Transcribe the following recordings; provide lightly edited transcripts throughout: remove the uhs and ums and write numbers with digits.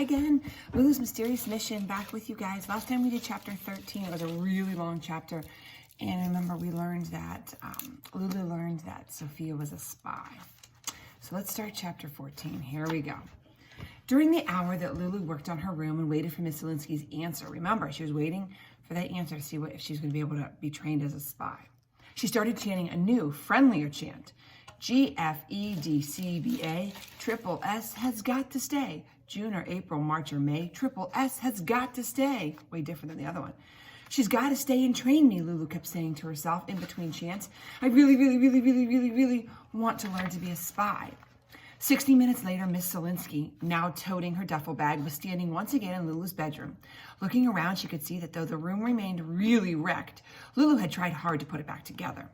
again. Lulu's Mysterious Mission, back with you guys. Last time we did chapter 13. It was a really long chapter. And remember, we learned that, Lulu learned that Sophia was a spy. So let's start chapter 14. Here we go. During the hour that Lulu worked on her room and waited for Miss Zielinski's answer, remember, she was waiting for that answer to see if she was going to be able to be trained as a spy. She started chanting a new, friendlier chant. GFEDCBA, triple S has got to stay. June or April, March or May, triple S has got to stay. Way different than the other one. She's got to stay and train me, Lulu kept saying to herself in between chants. I really want to learn to be a spy. 60 minutes later, Miss Zielinski, now toting her duffel bag, was standing once again in Lulu's bedroom. Looking around, she could see that though the room remained really wrecked, Lulu had tried hard to put it back together.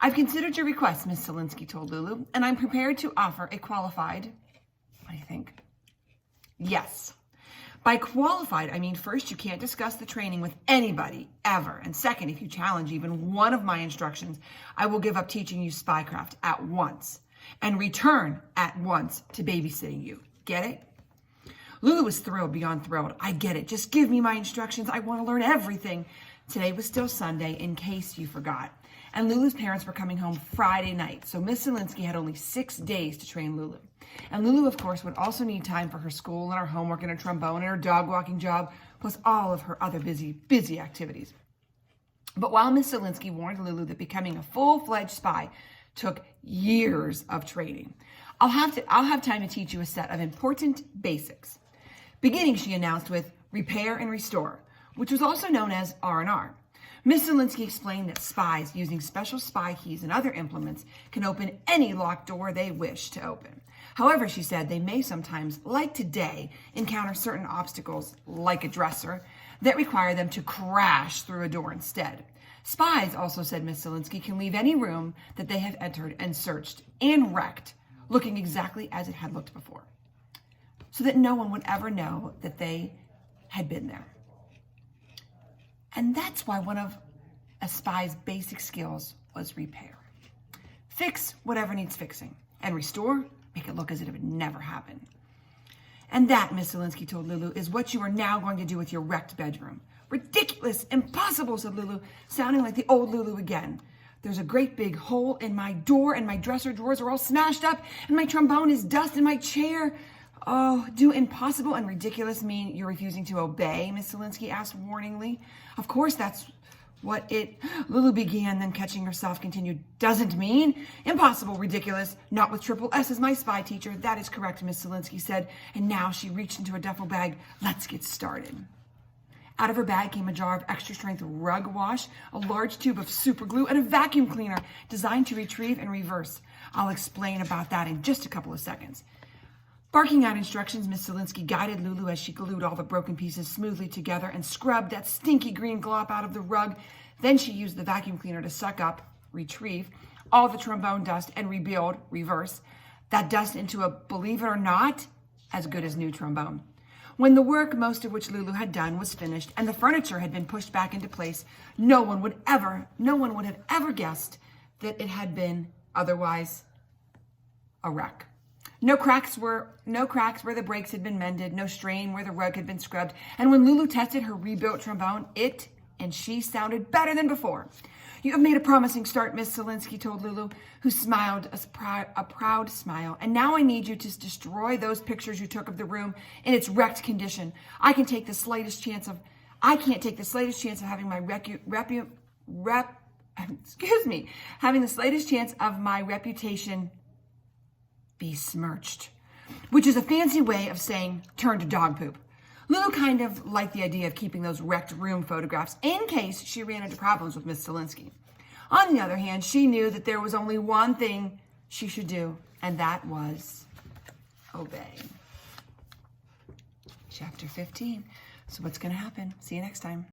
I've considered your request, Miss Zielinski told Lulu, and I'm prepared to offer a qualified, what do you think? Yes. By qualified, I mean, first, you can't discuss the training with anybody, ever. And second, if you challenge even one of my instructions, I will give up teaching you spycraft at once and return at once to babysitting you. Get it? Lulu was thrilled beyond thrilled. I get it. Just give me my instructions. I want to learn everything. Today was still Sunday, in case you forgot. And Lulu's parents were coming home Friday night, so Miss Zielinski had only 6 days to train Lulu. And Lulu, of course, would also need time for her school and her homework and her trombone and her dog walking job, plus all of her other busy activities. But while Miss Zielinski warned Lulu that becoming a full-fledged spy took years of training, I'll have time to teach you a set of important basics. Beginning, she announced, with repair and restore, which was also known as R&R. Miss Zielinski explained that spies using special spy keys and other implements can open any locked door they wish to open. However, she said, they may sometimes, like today, encounter certain obstacles, like a dresser, that require them to crash through a door instead. Spies, also said Miss Zielinski, can leave any room that they have entered and searched and wrecked, looking exactly as it had looked before, so that no one would ever know that they had been there. And that's why one of a spy's basic skills was repair. Fix whatever needs fixing, and restore, make it look as if it never happened. And that, Miss Zielinski told Lulu, is what you are now going to do with your wrecked bedroom. Ridiculous, impossible, said Lulu, sounding like the old Lulu again. There's a great big hole in my door, and my dresser drawers are all smashed up, and my trombone is dust in my chair. Oh, do impossible and ridiculous mean you're refusing to obey? Miss Zielinski asked warningly. Of course, that's what it, Lulu began, then catching herself continued, doesn't mean. Impossible, ridiculous, not with triple S as my spy teacher. That is correct, Miss Zielinski said, and now she reached into a duffel bag. Let's get started. Out of her bag came a jar of extra-strength rug wash, a large tube of super glue, and a vacuum cleaner designed to retrieve and reverse. I'll explain about that in just a couple of seconds. Barking out instructions, Miss Zielinski guided Lulu as she glued all the broken pieces smoothly together and scrubbed that stinky green glop out of the rug. Then she used the vacuum cleaner to suck up, retrieve, all the trombone dust and rebuild, reverse, that dust into a, believe it or not, as good as new trombone. When the work, most of which Lulu had done, was finished and the furniture had been pushed back into place, no one would have ever guessed that it had been otherwise a wreck. No cracks where the breaks had been mended, no strain where the rug had been scrubbed. And when Lulu tested her rebuilt trombone, it and she sounded better than before. You have made a promising start, Miss Zielinski told Lulu, who smiled a proud smile. And now I need you to destroy those pictures you took of the room in its wrecked condition. I can't take the slightest chance of having my having the slightest chance of my reputation besmirched, which is a fancy way of saying turn to dog poop. Lulu kind of liked the idea of keeping those wrecked room photographs in case she ran into problems with Miss Zielinski. On the other hand, she knew that there was only one thing she should do, and that was obey. Chapter 15. So what's going to happen? See you next time.